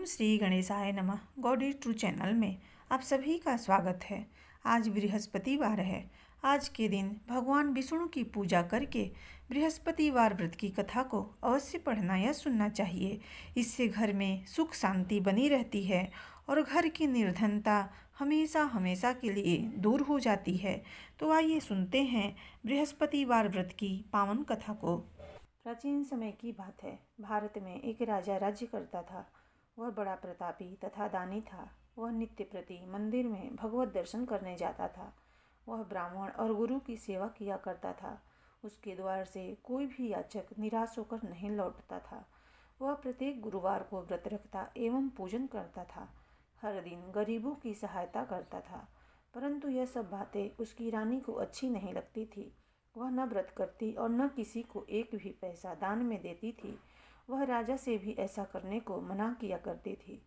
ओम श्री गणेशाय नमः। Gaudy true channel में आप सभी का स्वागत है। आज बृहस्पतिवार है। आज के दिन भगवान विष्णु की पूजा करके बृहस्पतिवार व्रत की कथा को अवश्य पढ़ना या सुनना चाहिए। इससे घर में सुख शांति बनी रहती है और घर की निर्धनता हमेशा हमेशा के लिए दूर हो जाती है। तो आइए सुनते हैं बृहस्पतिवार व्रत की पावन कथा को। प्राचीन समय की बात है। भारत में एक राजा राज्य करता था। वह बड़ा प्रतापी तथा दानी था। वह नित्य प्रति मंदिर में भगवत दर्शन करने जाता था। वह ब्राह्मण और गुरु की सेवा किया करता था। उसके द्वार से कोई भी याचक निराश होकर नहीं लौटता था। वह प्रत्येक गुरुवार को व्रत रखता एवं पूजन करता था। हर दिन गरीबों की सहायता करता था। परंतु यह सब बातें उसकी रानी को अच्छी नहीं लगती थी। वह न व्रत करती और न किसी को एक भी पैसा दान में देती थी। वह राजा से भी ऐसा करने को मना किया करती थी।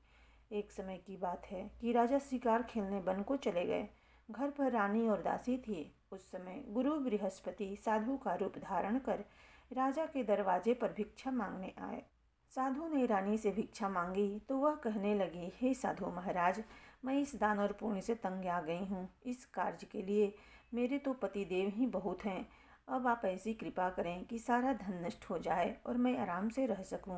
एक समय की बात है कि राजा शिकार खेलने वन को चले गए। घर पर रानी और दासी थी। उस समय गुरु बृहस्पति साधु का रूप धारण कर राजा के दरवाजे पर भिक्षा मांगने आए। साधु ने रानी से भिक्षा मांगी तो वह कहने लगी, हे साधु महाराज, मैं इस दान और पुण्य से तंग आ गई हूँ। इस कार्य के लिए मेरे तो पति देव ही बहुत हैं। अब आप ऐसी कृपा करें कि सारा धन नष्ट हो जाए और मैं आराम से रह सकूं।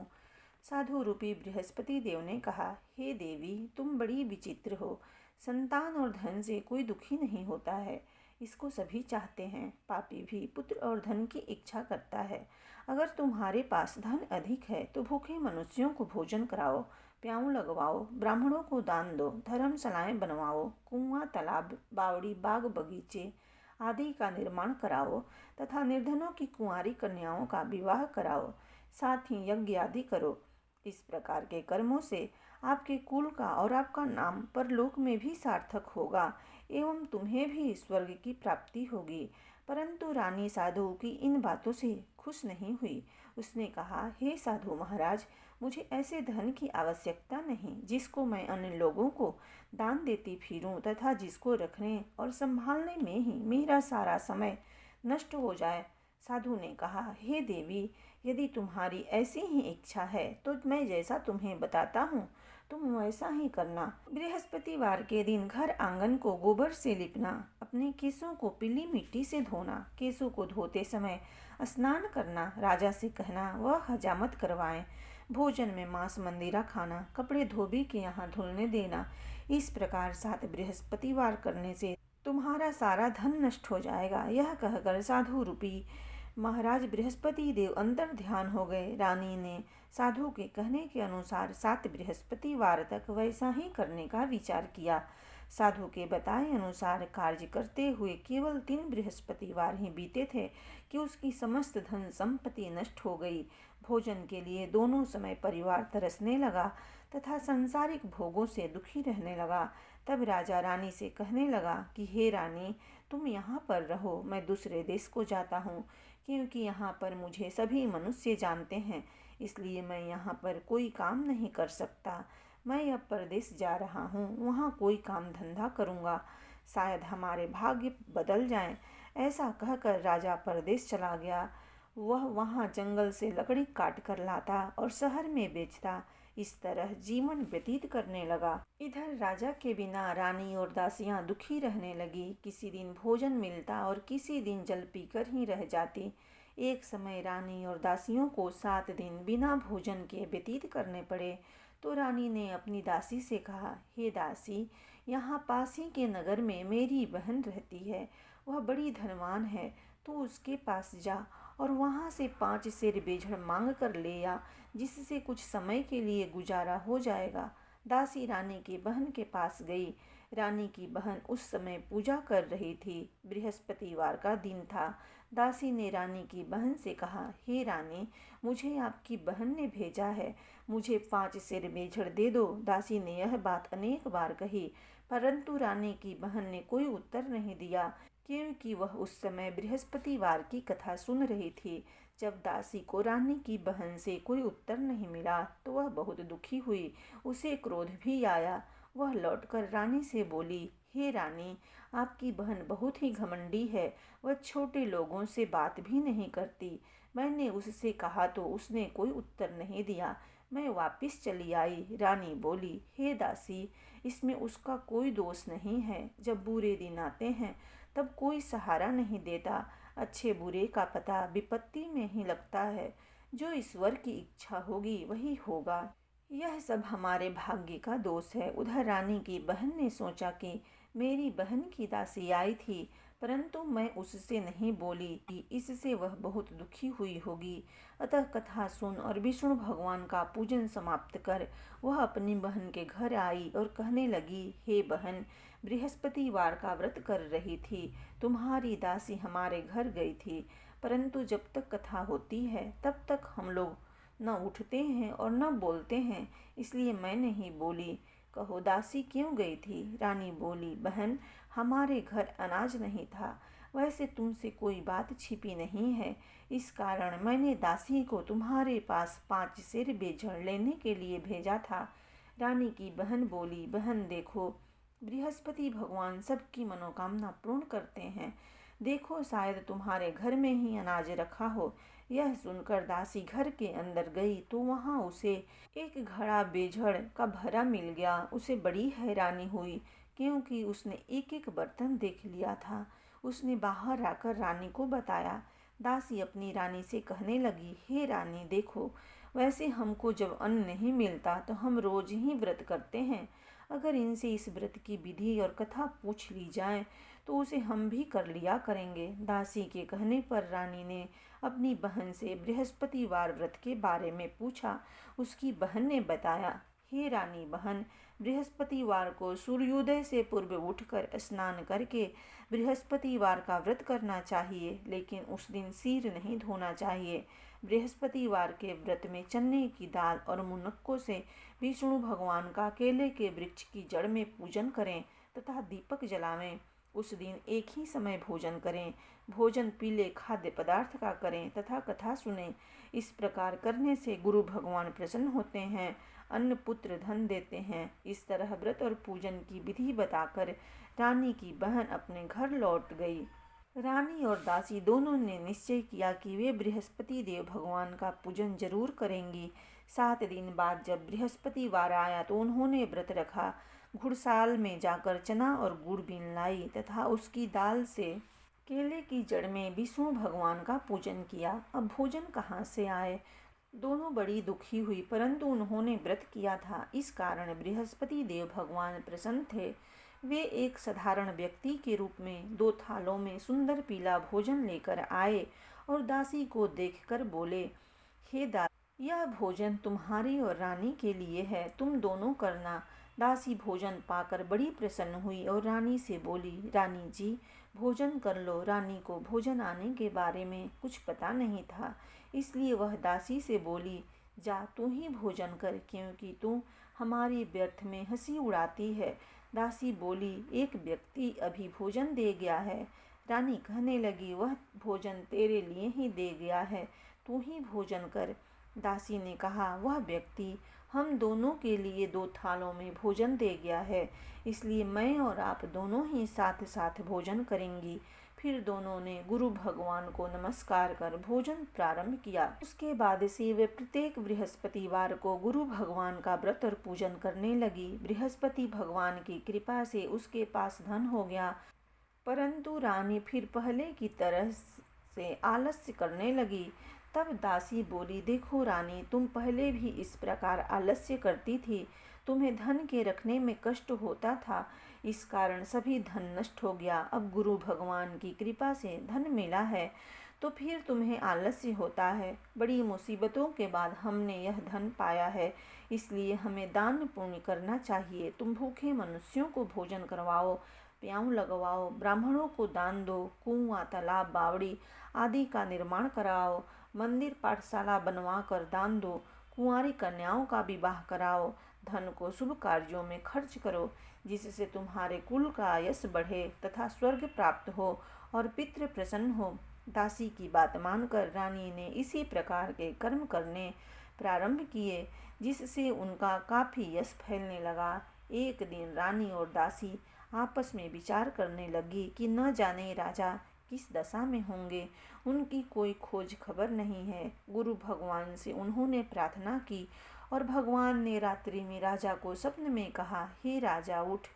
साधु रूपी बृहस्पति देव ने कहा, हे देवी, तुम बड़ी विचित्र हो। संतान और धन से कोई दुखी नहीं होता है। इसको सभी चाहते हैं। पापी भी पुत्र और धन की इच्छा करता है। अगर तुम्हारे पास धन अधिक है तो भूखे मनुष्यों को भोजन कराओ, प्याऊ लगवाओ, ब्राह्मणों को दान दो, धर्मशालाएं बनवाओ, कुआं, तालाब, बावड़ी, बाग बगीचे आदि का निर्माण कराओ तथा निर्धनों की कुंवारी कन्याओं का विवाह कराओ। साथ ही यज्ञ आदि करो। इस प्रकार के कर्मों से आपके कुल का और आपका नाम परलोक में भी सार्थक होगा एवं तुम्हें भी स्वर्ग की प्राप्ति होगी। परंतु रानी साधु की इन बातों से खुश नहीं हुई। उसने कहा, हे साधु महाराज, मुझे ऐसे धन की आवश्यकता नहीं जिसको मैं अन्य लोगों को दान देती फिरूं तथा जिसको रखने और संभालने में ही मेरा सारा समय नष्ट हो जाए। साधु ने कहा, हे देवी, यदि तुम्हारी ऐसी ही इच्छा है तो मैं जैसा तुम्हें बताता हूँ तुम वैसा ही करना। बृहस्पतिवार के दिन घर आंगन को गोबर से लिपना, अपने केसों को पीली मिट्टी से धोना, केसों को धोते समय स्नान करना, राजा से कहना वह हजामत करवाएं, भोजन में मांस मंदिरा खाना, कपड़े धोबी के यहाँ धुलने देना। इस प्रकार 7 बृहस्पतिवार करने से तुम्हारा सारा धन नष्ट हो जाएगा। यह कहकर साधु रूपी महाराज बृहस्पति देव अंतर ध्यान हो गए। रानी ने साधु के कहने के अनुसार 7 बृहस्पतिवार तक वैसा ही करने का विचार किया। साधु के बताए अनुसार कार्य करते हुए केवल 3 बृहस्पतिवार ही बीते थे कि उसकी समस्त धन संपत्ति नष्ट हो गई। भोजन के लिए दोनों समय परिवार तरसने लगा तथा सांसारिक भोगों से दुखी रहने लगा। तब राजा रानी से कहने लगा कि हे रानी, तुम यहाँ पर रहो, मैं दूसरे देश को जाता हूँ, क्योंकि यहाँ पर मुझे सभी मनुष्य जानते हैं, इसलिए मैं यहाँ पर कोई काम नहीं कर सकता। मैं अब परदेश जा रहा हूँ, वहाँ कोई काम धंधा करूँगा, शायद हमारे भाग्य बदल जाएं। ऐसा कहकर राजा परदेश चला गया। वह वहाँ जंगल से लकड़ी काट कर लाता और शहर में बेचता। इस तरह जीवन व्यतीत करने लगा। इधर राजा के बिना रानी और दासियां दुखी रहने लगी। किसी दिन भोजन मिलता और किसी दिन जल पीकर ही रह जाती। एक समय रानी और दासियों को 7 दिन बिना भोजन के व्यतीत करने पड़े। तो रानी ने अपनी दासी से कहा, हे दासी, यहाँ पास ही के नगर में मेरी बहन रहती है। वह बड़ी धनवान है। तू उसके पास जा और वहाँ से 5 सेर बेझड़ मांग कर ले आ, जिससे कुछ समय के लिए गुजारा हो जाएगा। दासी रानी की बहन के पास गई। रानी की बहन उस समय पूजा कर रही थी। बृहस्पतिवार का दिन था। दासी ने रानी की बहन से कहा, हे रानी, मुझे आपकी बहन ने भेजा है, मुझे 5 सेर बेझड़ दे दो। दासी ने यह बात अनेक बार कही, परंतु रानी की बहन ने कोई उत्तर नहीं दिया, क्योंकि वह उस समय बृहस्पतिवार की कथा सुन रही थी। जब दासी को रानी की बहन से कोई उत्तर नहीं मिला तो वह बहुत दुखी हुई। उसे क्रोध भी आया। वह लौटकर रानी से बोली, हे रानी, आपकी बहन बहुत ही घमंडी है। वह छोटे लोगों से बात भी नहीं करती। मैंने उससे कहा तो उसने कोई उत्तर नहीं दिया। मैं वापस चली आई। रानी बोली, हे दासी, इसमें उसका कोई दोष नहीं है। जब बुरे दिन आते हैं तब कोई सहारा नहीं देता। अच्छे बुरे का पता विपत्ति में ही लगता है। जो ईश्वर की इच्छा होगी वही होगा। यह सब हमारे भाग्य का दोष है। उधर रानी की बहन ने सोचा कि मेरी बहन की दासी आई थी, परंतु मैं उससे नहीं बोली कि इससे वह बहुत दुखी हुई होगी। अतः कथा सुन और विष्णु भगवान का पूजन समाप्त कर वह अपनी बहन के घर आई और कहने लगी, हे बहन, बृहस्पतिवार का व्रत कर रही थी। तुम्हारी दासी हमारे घर गई थी, परंतु जब तक कथा होती है तब तक हम लोग न उठते हैं और न बोलते हैं, इसलिए मैं नहीं बोली। कहो, दासी क्यों गई थी? रानी बोली, बहन, हमारे घर अनाज नहीं था। वैसे तुमसे कोई बात छिपी नहीं है, इस कारण मैंने दासी को तुम्हारे पास 5 सेर बेजड़ लेने के लिए भेजा था। रानी की बहन बोली, बहन देखो, बृहस्पति भगवान सबकी मनोकामना पूर्ण करते हैं। देखो, शायद तुम्हारे घर में ही अनाज रखा हो। यह सुनकर दासी घर के अंदर गई तो वहां उसे एक घड़ा बेझड़ का भरा मिल गया। उसे बड़ी हैरानी हुई, क्योंकि उसने एक एक बर्तन देख लिया था। उसने बाहर आकर रानी को बताया। दासी अपनी रानी से कहने लगी, हे रानी देखो, वैसे हमको जब अन्न नहीं मिलता तो हम रोज ही व्रत करते हैं। अगर इनसे इस व्रत की विधि और कथा पूछ ली जाए तो उसे हम भी कर लिया करेंगे। दासी के कहने पर रानी ने अपनी बहन से बृहस्पतिवार व्रत के बारे में पूछा। उसकी बहन ने बताया, हे रानी बहन, बृहस्पतिवार को सूर्योदय से पूर्व उठकर स्नान करके बृहस्पतिवार का व्रत करना चाहिए, लेकिन उस दिन सिर नहीं धोना चाहिए। बृहस्पतिवार के व्रत में चने की दाल और मुनक्कों से विष्णु भगवान का केले के वृक्ष की जड़ में पूजन करें तथा दीपक जलावें। उस दिन एक ही समय भोजन करें। भोजन पीले खाद्य पदार्थ का करें तथा कथा सुनें। इस प्रकार करने से गुरु भगवान प्रसन्न होते हैं, अन्न पुत्र धन देते हैं। इस तरह व्रत और पूजन की विधि बताकर रानी की बहन अपने घर लौट गई। रानी और दासी दोनों ने निश्चय किया कि वे बृहस्पति देव भगवान का पूजन जरूर करेंगी। 7 दिन बाद जब बृहस्पतिवार आया तो उन्होंने व्रत रखा। घुड़साल में जाकर चना और गुड़ बीन लाई तथा उसकी दाल से केले की जड़ में विष्णु भगवान का पूजन किया। अब भोजन कहाँ से आए? दोनों बड़ी दुखी हुई, परंतु उन्होंने व्रत किया था, इस कारण बृहस्पति देव भगवान प्रसन्न थे। वे एक साधारण व्यक्ति के रूप में 2 थालों में सुंदर पीला भोजन लेकर आए और दासी को देखकर बोले, हे दासी, यह भोजन तुम्हारी और रानी के लिए है, तुम दोनों करना। दासी भोजन पाकर बड़ी प्रसन्न हुई और रानी से बोली, रानी जी, भोजन कर लो। रानी को भोजन आने के बारे में कुछ पता नहीं था, इसलिए वह दासी से बोली, जा तू ही भोजन कर, क्योंकि तू हमारी व्यर्थ में हंसी उड़ाती है। दासी बोली, एक व्यक्ति अभी भोजन दे गया है। रानी कहने लगी, वह भोजन तेरे लिए ही दे गया है, तू ही भोजन कर। दासी ने कहा, वह व्यक्ति हम दोनों के लिए 2 थालों में भोजन दे गया है, इसलिए मैं और आप दोनों ही साथ साथ भोजन करेंगी। फिर दोनों ने गुरु भगवान को नमस्कार कर भोजन प्रारंभ किया। उसके बाद से वे प्रत्येक बृहस्पतिवार को गुरु भगवान का व्रत और पूजन करने लगी। बृहस्पति भगवान की कृपा से उसके पास धन हो गया, परंतु रानी फिर पहले की तरह से आलस्य करने लगी। तब दासी बोली, देखो रानी, तुम पहले भी इस प्रकार आलस्य करती थी, तुम्हें धन के रखने में कष्ट होता था, इस कारण सभी धन नष्ट हो गया। अब गुरु भगवान की कृपा से धन मिला है तो फिर तुम्हें आलस्य होता है। बड़ी मुसीबतों के बाद हमने यह धन पाया है, इसलिए हमें दान पुण्य करना चाहिए। तुम भूखे मनुष्यों को भोजन करवाओ, प्याऊ लगवाओ, ब्राह्मणों को दान दो, कुआं, तालाब, बावड़ी आदि का निर्माण कराओ, मंदिर पाठशाला बनवा कर दान दो, कुंवारी कन्याओं का विवाह कराओ, धन को शुभ कार्यों में खर्च करो, जिससे तुम्हारे कुल का यश बढ़े तथा स्वर्ग प्राप्त हो और पितृ प्रसन्न हो। दासी की बात मानकर रानी ने इसी प्रकार के कर्म करने प्रारंभ किए, जिससे उनका काफी यश फैलने लगा। एक दिन रानी और दासी आपस में विचार करने लगी कि न जाने राजा किस दशा में होंगे, उनकी कोई खोज खबर नहीं है। गुरु भगवान से उन्होंने प्रार्थना की और भगवान ने रात्रि में राजा को स्वप्न में कहा, हे राजा उठ,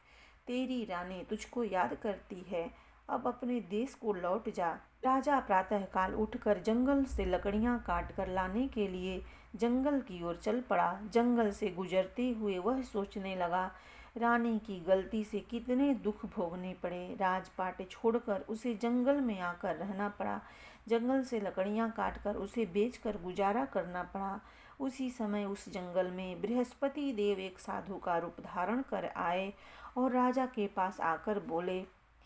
तेरी रानी तुझको याद करती है, अब अपने देश को लौट जा। राजा प्रातःकाल उठकर जंगल से लकड़ियां काट कर लाने के लिए जंगल की ओर चल पड़ा। जंगल से गुजरते हुए वह सोचने लगा, रानी की गलती से कितने दुख भोगने पड़े। राजपाट छोड़कर उसे जंगल में आकर रहना पड़ा। जंगल से लकड़ियां काटकर उसे बेचकर गुजारा करना पड़ा। उसी समय उस जंगल में बृहस्पति देव एक साधु का रूप धारण कर आए और राजा के पास आकर बोले,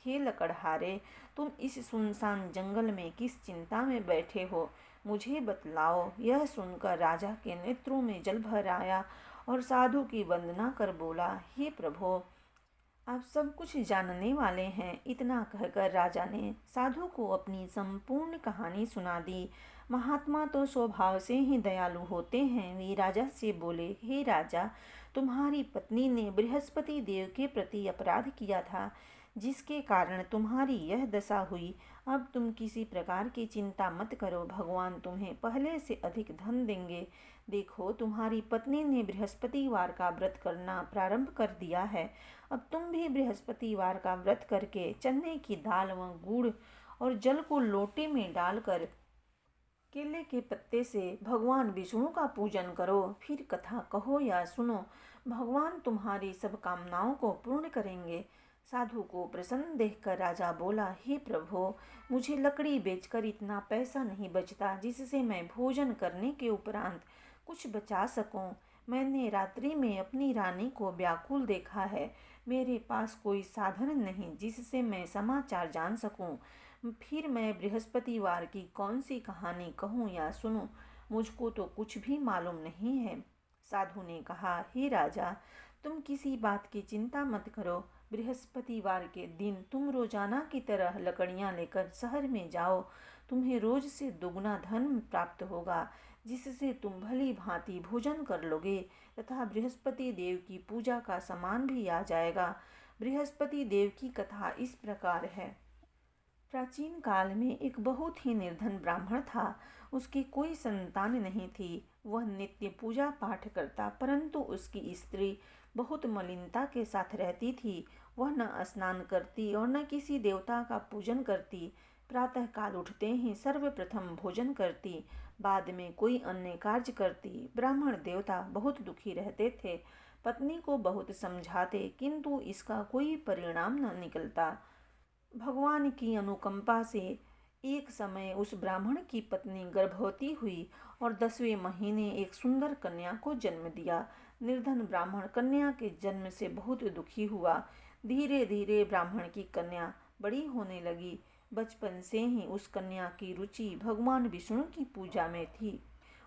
हे लकड़हारे, तुम इस सुनसान जंगल में किस चिंता में बैठे हो, मुझे बतलाओ। यह सुनकर राजा के नेत्रों में जल भर आया और साधु की वंदना कर बोला, हे प्रभो, आप सब कुछ जानने वाले हैं। इतना कहकर राजा ने साधु को अपनी संपूर्ण कहानी सुना दी। महात्मा तो स्वभाव से ही दयालु होते हैं। वे राजा से बोले, हे राजा, तुम्हारी पत्नी ने बृहस्पति देव के प्रति अपराध किया था, जिसके कारण तुम्हारी यह दशा हुई। अब तुम किसी प्रकार की चिंता मत करो, भगवान तुम्हें पहले से अधिक धन देंगे। देखो, तुम्हारी पत्नी ने बृहस्पतिवार का व्रत करना प्रारंभ कर दिया है। अब तुम भी बृहस्पतिवार का व्रत करके चने की दाल व गुड़ और जल को लोटे में डालकर केले के पत्ते से भगवान विष्णु का पूजन करो। फिर कथा कहो या सुनो, भगवान तुम्हारी सब कामनाओं को पूर्ण करेंगे। साधु को प्रसन्न देखकर राजा बोला, हे प्रभु, मुझे लकड़ी बेचकर इतना पैसा नहीं बचता जिससे मैं भोजन करने के उपरांत कुछ बचा सकूं। मैंने रात्रि में अपनी रानी को व्याकुल देखा है। मेरे पास कोई साधन नहीं जिससे मैं समाचार जान सकूं। फिर मैं बृहस्पतिवार की कौन सी कहानी कहूँ या सुनूं, मुझको तो कुछ भी मालूम नहीं है। साधु ने कहा, हे राजा, तुम किसी बात की चिंता मत करो। बृहस्पतिवार के दिन तुम रोजाना की तरह लकड़ियां लेकर शहर में जाओ। तुम्हें रोज से दुगना धन प्राप्त होगा, जिससे तुम भली भांति भोजन कर लोगे तथा बृहस्पति देव की पूजा का सामान भी आ जाएगा। बृहस्पति देव की कथा इस प्रकार है। प्राचीन काल में एक बहुत ही निर्धन ब्राह्मण था। उसकी कोई संतान नहीं थी। वह नित्य पूजा पाठ करता, परंतु उसकी स्त्री बहुत मलिनता के साथ रहती थी। वह न स्नान करती और न किसी देवता का पूजन करती। प्रातःकाल उठते ही सर्वप्रथम भोजन करती, बाद में कोई अन्य कार्य करती। ब्राह्मण देवता बहुत दुखी रहते थे। पत्नी को बहुत समझाते, किंतु इसका कोई परिणाम न निकलता। भगवान की अनुकंपा से एक समय उस ब्राह्मण की पत्नी गर्भवती हुई और 10वें महीने एक सुंदर कन्या को जन्म दिया। निर्धन ब्राह्मण कन्या के जन्म से बहुत दुखी हुआ। धीरे धीरे ब्राह्मण की कन्या बड़ी होने लगी। बचपन से ही उस कन्या की रुचि भगवान विष्णु की पूजा में थी।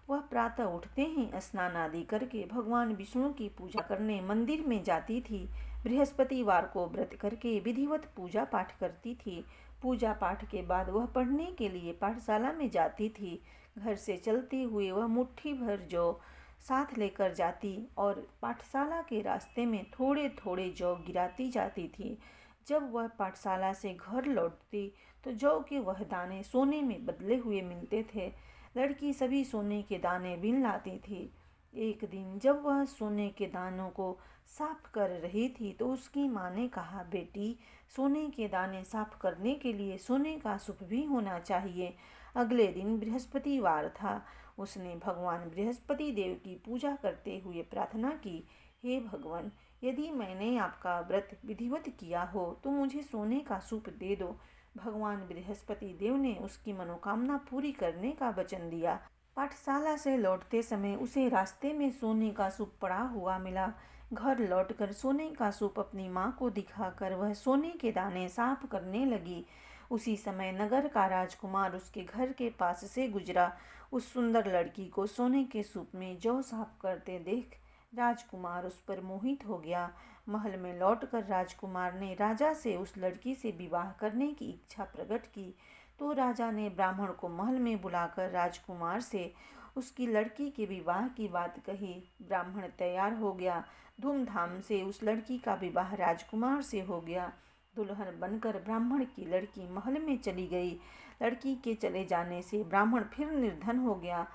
वह प्रातः उठते ही स्नान आदि करके भगवान विष्णु की पूजा करने मंदिर में जाती थी। बृहस्पतिवार को व्रत करके विधिवत पूजा पाठ करती थी। पूजा पाठ के बाद वह पढ़ने के लिए पाठशाला में जाती थी। घर से चलते हुए वह मुट्ठी भर जौ साथ लेकर जाती और पाठशाला के रास्ते में थोड़े थोड़े जौ गिराती जाती थी। जब वह पाठशाला से घर लौटती तो जौ के वह दाने सोने में बदले हुए मिलते थे। लड़की सभी सोने के दाने बीन लाती थी। एक दिन जब वह सोने के दानों को साफ कर रही थी तो उसकी माँ ने कहा, बेटी, सोने के दाने साफ करने के लिए सोने का सुप भी होना चाहिए। अगले दिन बृहस्पतिवार था। उसने भगवान बृहस्पति देव की पूजा करते हुए प्रार्थना की, हे भगवान, यदि मैंने आपका व्रत विधिवत किया हो तो मुझे सोने का सूप दे दो। भगवान बृहस्पति देव ने उसकी मनोकामना पूरी करने का वचन दिया। पाठशाला से लौटते समय उसे रास्ते में सोने का सूप पड़ा हुआ मिला। घर लौटकर सोने का सूप अपनी माँ को दिखाकर वह सोने के दाने साफ करने लगी। उसी समय नगर का राजकुमार उसके घर के पास से गुजरा। उस सुंदर लड़की को सोने के सूप में जौ साफ करते देख राजकुमार उस पर मोहित हो गया। महल में लौटकर राजकुमार ने राजा से उस लड़की से विवाह करने की इच्छा प्रकट की। तो राजा ने ब्राह्मण को महल में बुलाकर राजकुमार से उसकी लड़की के विवाह की बात कही। ब्राह्मण तैयार हो गया। धूमधाम से उस लड़की का विवाह राजकुमार से हो गया। दुल्हन बनकर ब्राह्मण की लड़की महल में चली गई। लड़की के चले जाने से ब्राह्मण फिर निर्धन हो गया।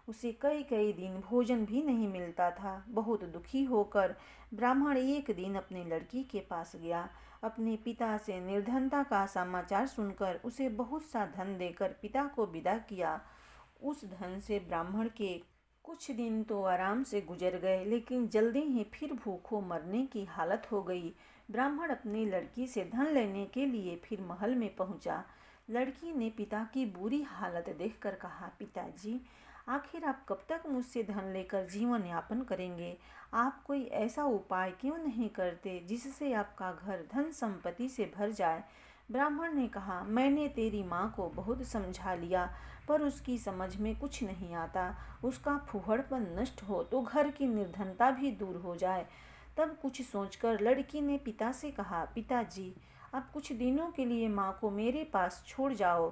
उसे कई कई दिन भोजन भी नहीं मिलता था। बहुत दुखी होकर ब्राह्मण एक दिन अपनी लड़की के पास गया। अपने पिता से निर्धनता का समाचार सुनकर उसे बहुत सा धन देकर पिता को विदा किया। उस धन से ब्राह्मण के कुछ दिन तो आराम से गुजर गए, लेकिन जल्दी ही फिर भूखों मरने की हालत हो गई। ब्राह्मण अपनी लड़की से धन लेने के लिए फिर महल में पहुंचा। लड़की ने पिता की बुरी हालत देखकर कहा, पिताजी, आखिर आप कब तक मुझसे धन लेकर जीवन यापन करेंगे? आप कोई ऐसा उपाय क्यों नहीं करते जिससे आपका घर धन संपत्ति से भर जाए? ब्राह्मण ने कहा, मैंने तेरी माँ को बहुत समझा लिया, पर उसकी समझ में कुछ नहीं आता। उसका फूहड़पन नष्ट हो तो घर की निर्धनता भी दूर हो जाए। तब कुछ सोचकर लड़की ने पिता से कहा, पिताजी, आप कुछ दिनों के लिए माँ को मेरे पास छोड़ जाओ।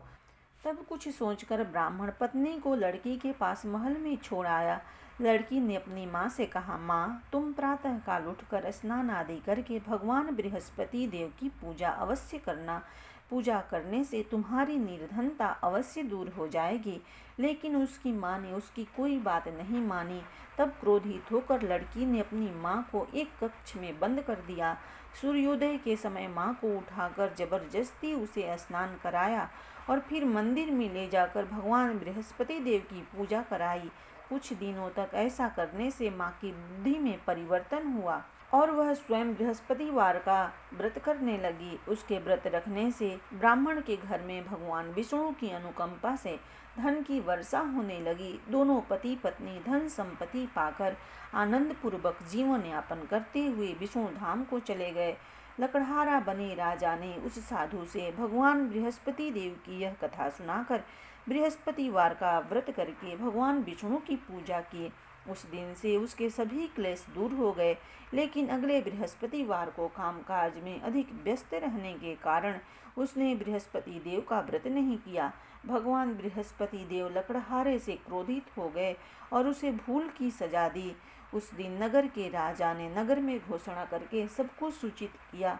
तब कुछ सोचकर ब्राह्मण पत्नी को लड़की के पास महल में छोड़ आया। लड़की ने अपनी माँ से कहा, माँ, तुम प्रातः काल उठकर स्नान आदि करके भगवान बृहस्पति देव की पूजा अवश्य करना। पूजा करने से तुम्हारी निर्धनता अवश्य दूर हो जाएगी। लेकिन उसकी माँ ने उसकी कोई बात नहीं मानी। तब क्रोधित होकर लड़की ने अपनी माँ को एक कक्ष में बंद कर दिया। सूर्योदय के समय माँ को उठाकर जबरदस्ती उसे स्नान कराया और फिर मंदिर में ले जाकर भगवान बृहस्पति देव की पूजा कराई। कुछ दिनों तक ऐसा करने से माँ की बुद्धि में परिवर्तन हुआ और वह स्वयं बृहस्पतिवार का व्रत करने लगी। उसके व्रत रखने से ब्राह्मण के घर में भगवान विष्णु की अनुकंपा से धन की वर्षा होने लगी। दोनों पति पत्नी धन संपत्ति पाकर आनंद पूर्वक जीवन यापन करते हुए विष्णु धाम को चले गए। लकड़हारा बने राजा ने उस साधु से भगवान बृहस्पति देव की यह कथा सुनाकर बृहस्पतिवार का व्रत करके भगवान विष्णु की पूजा की। उस दिन से उसके सभी क्लेश दूर हो गए। लेकिन अगले बृहस्पतिवार को कामकाज में अधिक व्यस्त रहने के कारण उसने बृहस्पति देव का व्रत नहीं किया। भगवान बृहस्पति देव लकड़हारे से क्रोधित हो गए और उसे भूल की सजा दी। उस दिन नगर के राजा ने नगर में घोषणा करके सबको सूचित किया,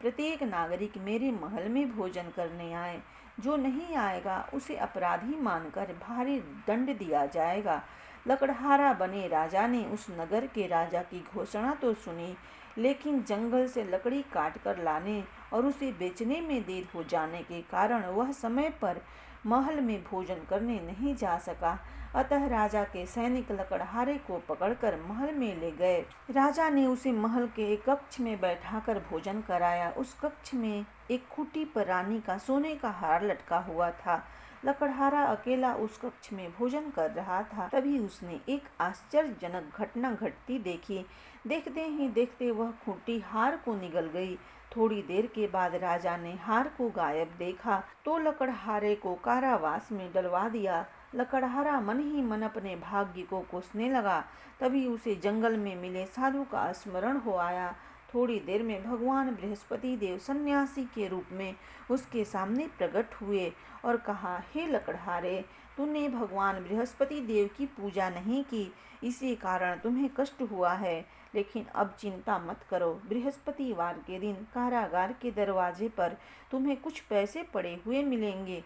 प्रत्येक नागरिक मेरे महल में भोजन करने आए। जो नहीं आएगा उसे अपराधी मानकर भारी दंड दिया जाएगा। लकड़हारा बने राजा ने उस नगर के राजा की घोषणा तो सुनी, लेकिन जंगल से लकड़ी काट कर लाने और उसे बेचने में देर हो जाने के कारण वह समय पर महल में भोजन करने नहीं जा सका। अतः राजा के सैनिक लकड़हारे को पकड़कर महल में ले गए। राजा ने उसे महल के एक कक्ष में बैठाकर भोजन कराया। उस कक्ष में एक खूंटी पर रानी का सोने का हार लटका हुआ था। लकड़हारा अकेला उस कक्ष में भोजन कर रहा था। तभी उसने एक आश्चर्यजनक घटना घटती देखी। देखते ही देखते वह खूंटी हार को निगल गई। थोड़ी देर के बाद राजा ने हार को गायब देखा तो लकड़हारे को कारावास में डलवा दिया। लकड़हारा मन ही मन अपने भाग्य को कोसने लगा। तभी उसे जंगल में मिले साधु का स्मरण हो आया। थोड़ी देर में भगवान बृहस्पति देव सन्यासी के रूप में उसके सामने प्रकट हुए और कहा, हे लकड़हारे, तूने भगवान बृहस्पति देव की पूजा नहीं की, इसी कारण तुम्हें कष्ट हुआ है। लेकिन अब चिंता मत करो, बृहस्पतिवार के दिन कारागार के दरवाजे पर तुम्हें कुछ पैसे पड़े हुए मिलेंगे।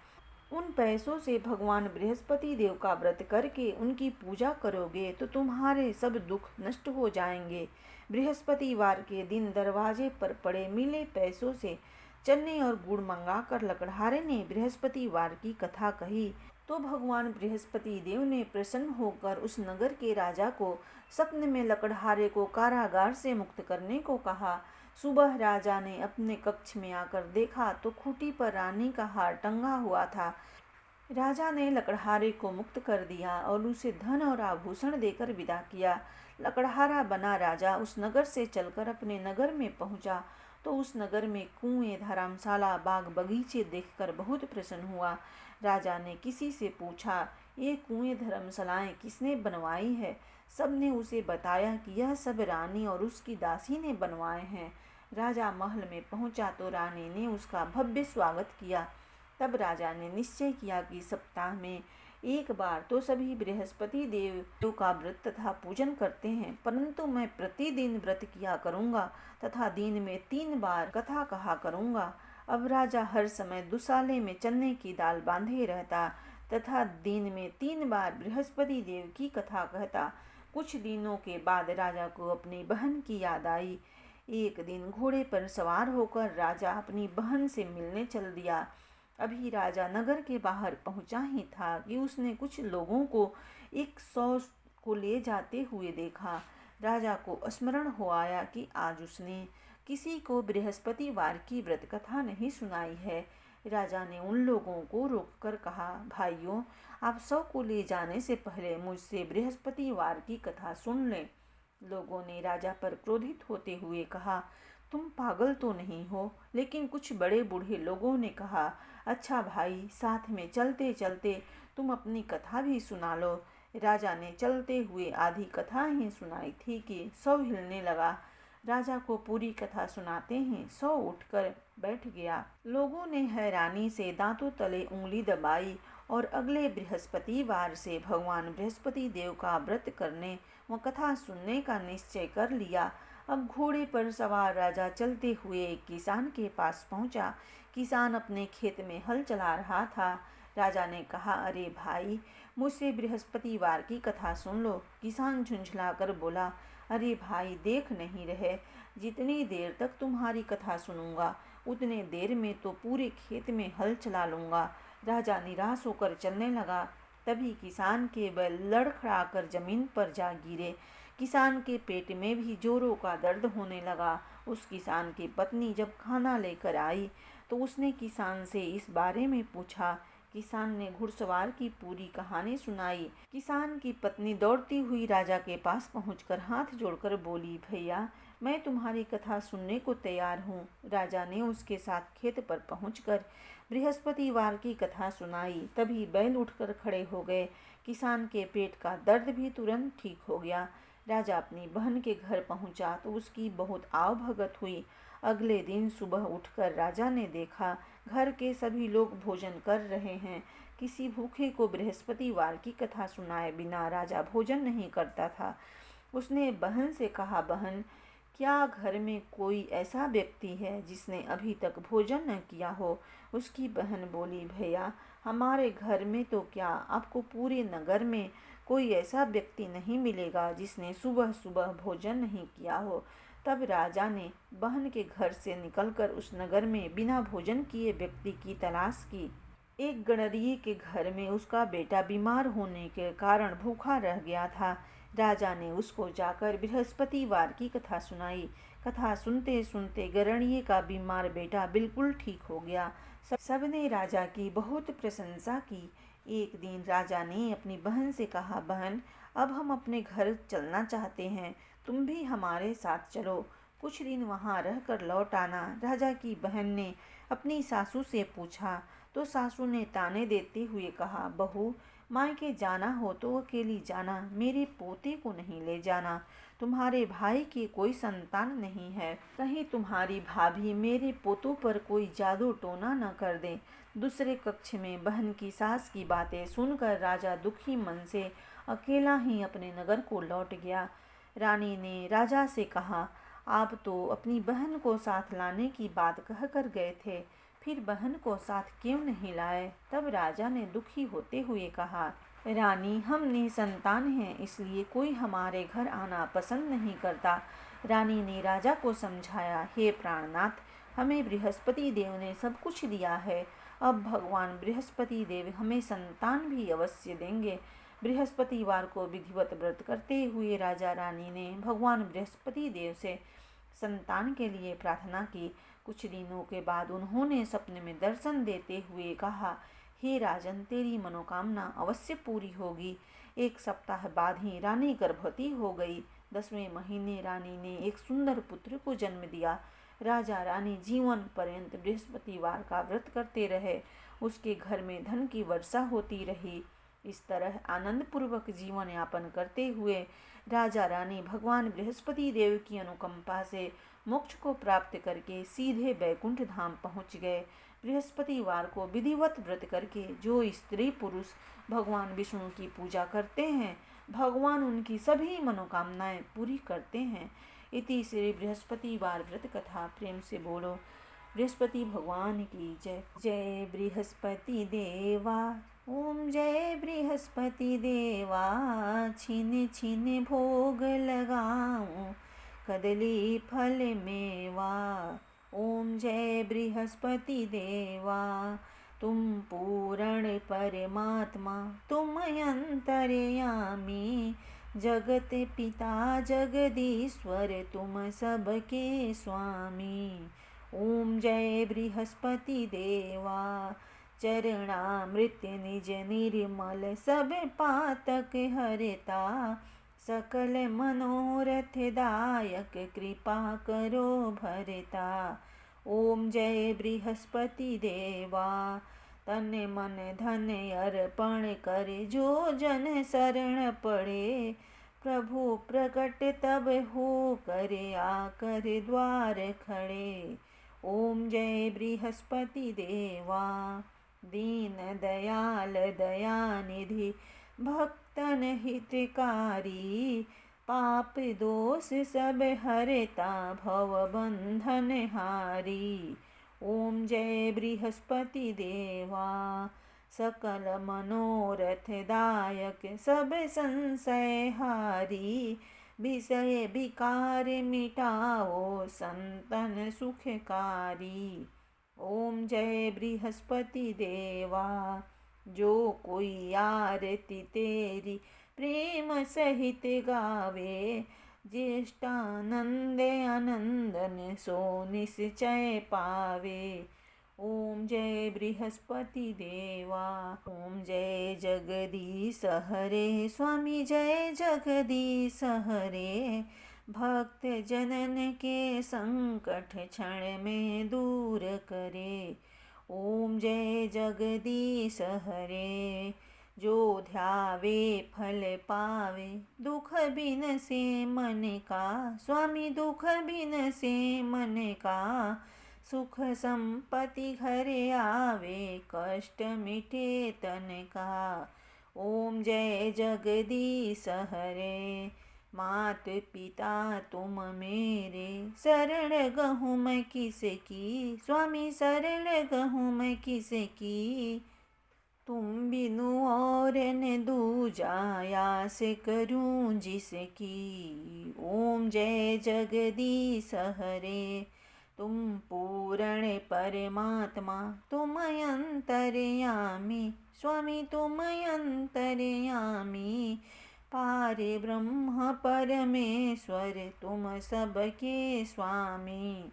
उन पैसों से भगवान बृहस्पति देव का व्रत करके उनकी पूजा करोगे तो तुम्हारे सब दुख नष्ट हो जाएंगे। बृहस्पतिवार के दिन दरवाजे पर पड़े मिले पैसों से चने और गुड़ मंगाकर लकड़हारे ने बृहस्पतिवार की कथा कही तो भगवान बृहस्पति देव ने प्रसन्न होकर उस नगर के राजा को सपने में लकड़हारे को कारागार से मुक्त करने को कहा। सुबह राजा ने अपने कक्ष में आकर देखा तो खूंटी पर रानी का हार टंगा हुआ था। राजा ने लकड़हारे को मुक्त कर दिया और उसे धन और आभूषण देकर विदा किया। लकड़हारा बना राजा उस नगर से चलकर अपने नगर में पहुंचा तो उस नगर में कुएं, धर्मशाला, बाग बगीचे देखकर बहुत प्रसन्न हुआ। राजा ने किसी से पूछा, ये कुएं धर्मशालाएं किसने बनवाई है? सबने उसे बताया कि यह सब रानी और उसकी दासी ने बनवाए हैं। राजा महल में पहुंचा तो रानी ने उसका भव्य स्वागत किया। तब राजा ने निश्चय किया कि सप्ताह में एक बार तो सभी बृहस्पति देव का व्रत तथा पूजन करते हैं, परंतु मैं प्रतिदिन व्रत किया करूँगा तथा दिन में 3 बार कथा कहा करूँगा। अब राजा हर समय दुशाले में चने की दाल बांधे रहता तथा दिन में 3 बार बृहस्पति देव की कथा कहता। कुछ दिनों के बाद राजा को अपनी बहन की याद आई। एक दिन घोड़े पर सवार होकर राजा अपनी बहन से मिलने चल दिया। अभी राजा नगर के बाहर पहुंचा ही था कि उसने कुछ लोगों को एक शव को ले जाते हुए देखा। राजा को स्मरण हो आया कि आज उसने किसी को बृहस्पतिवार की व्रत कथा नहीं सुनाई है। राजा ने उन लोगों को रोककर कहा, भाइयों, आप शव को ले जाने से पहले मुझसे बृहस्पतिवार की कथा सुन लें। लोगों ने राजा पर क्रोधित होते हुए कहा, तुम पागल तो नहीं हो? लेकिन कुछ बड़े बूढ़े लोगों ने कहा, अच्छा भाई, साथ में चलते चलते तुम अपनी कथा भी सुना लो। राजा ने चलते हुए आधी कथा ही सुनाई थी कि शव हिलने लगा। राजा को पूरी कथा सुनाते ही शव उठकर बैठ गया। लोगों ने हैरानी से दांतों तले उंगली दबाई और अगले बृहस्पतिवार से भगवान बृहस्पति देव का व्रत करने व कथा सुनने का निश्चय कर लिया। अब घोड़े पर सवार राजा चलते हुए एक किसान के पास पहुंचा। किसान अपने खेत में हल चला रहा था। राजा ने कहा, अरे भाई, मुझसे बृहस्पतिवार की कथा सुन लो। किसान झुंझलाकर बोला, अरे भाई, देख नहीं रहे, जितनी देर तक तुम्हारी कथा सुनूंगा उतने देर में तो पूरे खेत में हल चला लूँगा। राजा निराश होकर चलने लगा। तभी किसान के बैल लड़खड़ाकर जमीन पर जा गिरे। किसान के पेट में भी जोरों का दर्द होने लगा। उस किसान की पत्नी जब खाना लेकर आई तो उसने किसान से इस बारे में पूछा। किसान ने घुड़सवार की पूरी कहानी सुनाई। किसान की पत्नी दौड़ती हुई राजा के पास पहुंचकर हाथ जोड़कर बोली, भैया, मैं तुम्हारी कथा सुनने को तैयार हूँ। राजा ने उसके साथ खेत पर पहुंचकर बृहस्पतिवार की कथा सुनाई। तभी बैल उठकर खड़े हो गए। किसान के पेट का दर्द भी तुरंत ठीक हो गया। राजा अपनी बहन के घर पहुंचा तो उसकी बहुत आवभगत हुई। अगले दिन सुबह उठकर राजा ने देखा घर के सभी लोग भोजन कर रहे हैं। किसी भूखे को बृहस्पतिवार की कथा सुनाए बिना राजा भोजन नहीं करता था। उसने बहन से कहा, बहन, क्या घर में कोई ऐसा व्यक्ति है जिसने अभी तक भोजन न किया हो? उसकी बहन बोली, भैया, हमारे घर में तो क्या, आपको पूरे नगर में कोई ऐसा व्यक्ति नहीं मिलेगा जिसने सुबह सुबह भोजन नहीं किया हो। तब राजा ने बहन के घर से निकलकर उस नगर में बिना भोजन किए व्यक्ति की तलाश की। एक गणरिये के घर में उसका बेटा बीमार होने के कारण भूखा रह गया था। राजा ने उसको जाकर बृहस्पतिवार की कथा सुनाई। कथा सुनते सुनते गणरिये का बीमार बेटा बिल्कुल ठीक हो गया। सबने राजा की बहुत प्रशंसा की। एक दिन राजा ने अपनी बहन से कहा, बहन, अब हम अपने घर चलना चाहते हैं, तुम भी हमारे साथ चलो, कुछ दिन वहाँ रहकर लौट आना। राजा की बहन ने अपनी सासू से पूछा तो सासू ने ताने देते हुए कहा, बहू, मायके जाना हो तो अकेली जाना, मेरे पोते को नहीं ले जाना। तुम्हारे भाई की कोई संतान नहीं है, कहीं तुम्हारी भाभी मेरे पोतों पर कोई जादू टोना न कर दे। दूसरे कक्ष में बहन की सास की बातें सुनकर राजा दुखी मन से अकेला ही अपने नगर को लौट गया। रानी ने राजा से कहा, आप तो अपनी बहन को साथ लाने की बात कहकर गए थे, फिर बहन को साथ क्यों नहीं लाए? तब राजा ने दुखी होते हुए कहा, रानी, हम निसंतान हैं, इसलिए कोई हमारे घर आना पसंद नहीं करता। रानी ने राजा को समझाया, हे प्राणनाथ, हमें बृहस्पति देव ने सब कुछ दिया है, अब भगवान बृहस्पति देव हमें संतान भी अवश्य देंगे। बृहस्पतिवार को विधिवत व्रत करते हुए राजा रानी ने भगवान बृहस्पति देव से संतान के लिए प्रार्थना की। कुछ दिनों के बाद उन्होंने सपने में दर्शन देते हुए कहा, हे राजन, तेरी मनोकामना अवश्य पूरी होगी। एक सप्ताह बाद ही रानी गर्भवती हो गई। 10वें महीने रानी ने एक सुंदर पुत्र को जन्म दिया। राजा रानी जीवन पर्यंत बृहस्पतिवार का व्रत करते रहे। उसके घर में धन की वर्षा होती रही। इस तरह आनंद पूर्वक जीवन यापन करते हुए राजा रानी भगवान बृहस्पति देव की अनुकंपा से मोक्ष को प्राप्त करके सीधे बैकुंठ धाम पहुँच गए। बृहस्पतिवार को विधिवत व्रत करके जो स्त्री पुरुष भगवान विष्णु की पूजा करते हैं, भगवान उनकी सभी मनोकामनाएं पूरी करते हैं। इति श्री बृहस्पतिवार व्रत कथा। प्रेम से बोलो बृहस्पति भगवान की जय। जय बृहस्पति देवा ओम जय बृहस्पति देवा, छिन छिन भोग लगाऊं, कदली फल मेवा। ओम जय बृहस्पति देवा, तुम पूर्ण परमात्मा, तुम अंतर्यामी, जगत पिता जगदीश्वर, तुम सबके स्वामी। ओम जय बृहस्पति देवा, चरणामृत निज निर्मल, सब पातक हरता, सकल मनोरथ दायक, कृपा करो भरता। ओम जय बृहस्पति देवा, तन मन धन अर्पण करे, जो जन शरण पड़े, प्रभु प्रकट तब हो करे, आकर द्वार खड़े। ओम जय बृहस्पति देवा, दीन दयाल दयानिधि, भक्तन हितकारी, पाप दोष सब हरता, भव बंधन हारी। ओम जय बृहस्पति देवा, सकल मनोरथ दायक, सब संशय हारी, विषय विकार मिटाओ, संतन सुखकारी। ओम जय बृहस्पति देवा, जो कोई आरती तेरी प्रेम सहित गावे, ज्येष्ठानंद आनंदन सो निश्चय पावे। ओम जय बृहस्पति देवा, ओम जय जगदीश हरे, स्वामी जय जगदीश हरे, भक्त जनन के संकट क्षण में दूर करे। ओम जय जगदीश हरे, जो ध्यावे फल पावे, दुख बिन से मन का, स्वामी दुख बिन से मन का, सुख संपत्ति घर आवे, कष्ट मिटे तन का। ओम जय जगदीश हरे, मात पिता तुम मेरे, शरण गहूँ मैं किसकी, स्वामी शरण गहूँ मैं किसकी, तुम बिनु और न दूजा, आस करूं जिसकी। ओम जय जगदीश हरे, तुम पूर्ण परमात्मा, तुम अंतर्यामी, स्वामी तुम अंतर्यामी, पार ब्रह्म परमेश्वर, तुम सबके स्वामी।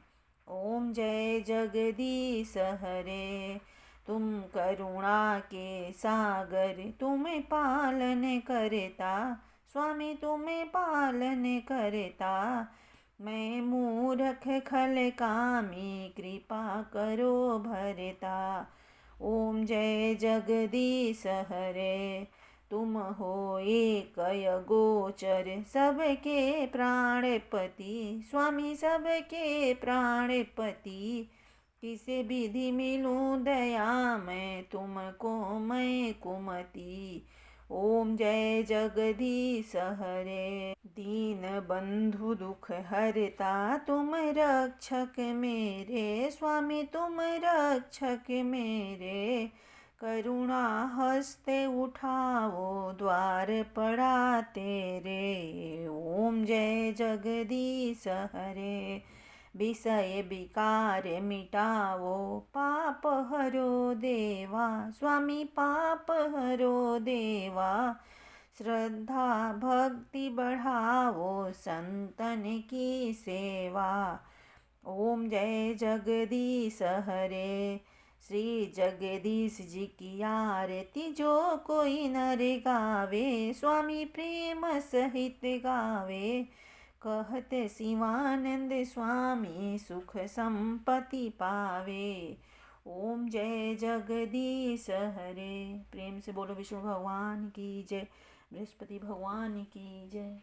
ओम जय जगदीश हरे, तुम करुणा के सागर, तुम्हें पालन करता, स्वामी तुम्हें पालन करता, मैं मूर्ख खल कामी, कृपा करो भरता। ओम जय जगदीश हरे, तुम हो एक गोचर, सबके प्राणपति, स्वामी सबके प्राणपति, किसे विधि मिलूं दया मैं, तुमको मैं कुमति। ओम जय जगदीश हरे, दीन बंधु दुख हरता, तुम रक्षक मेरे, स्वामी तुम रक्षक मेरे, करुणा हस्ते उठाओ, द्वार पड़ा तेरे। ओम जय जगदीश हरे, विषय विकार मिटाओ, पाप हरो देवा, स्वामी पाप हरो देवा, श्रद्धा भक्ति बढ़ाओ, संतन की सेवा। ओम जय जगदीश हरे, श्री जगदीश जी की आरती जो कोई नर गावे, स्वामी प्रेम सहित गावे, कहत शिवानंद स्वामी, सुख संपत्ति पावे। ओम जय जगदीश हरे। प्रेम से बोलो विष्णु भगवान की जय, बृहस्पति भगवान की जय।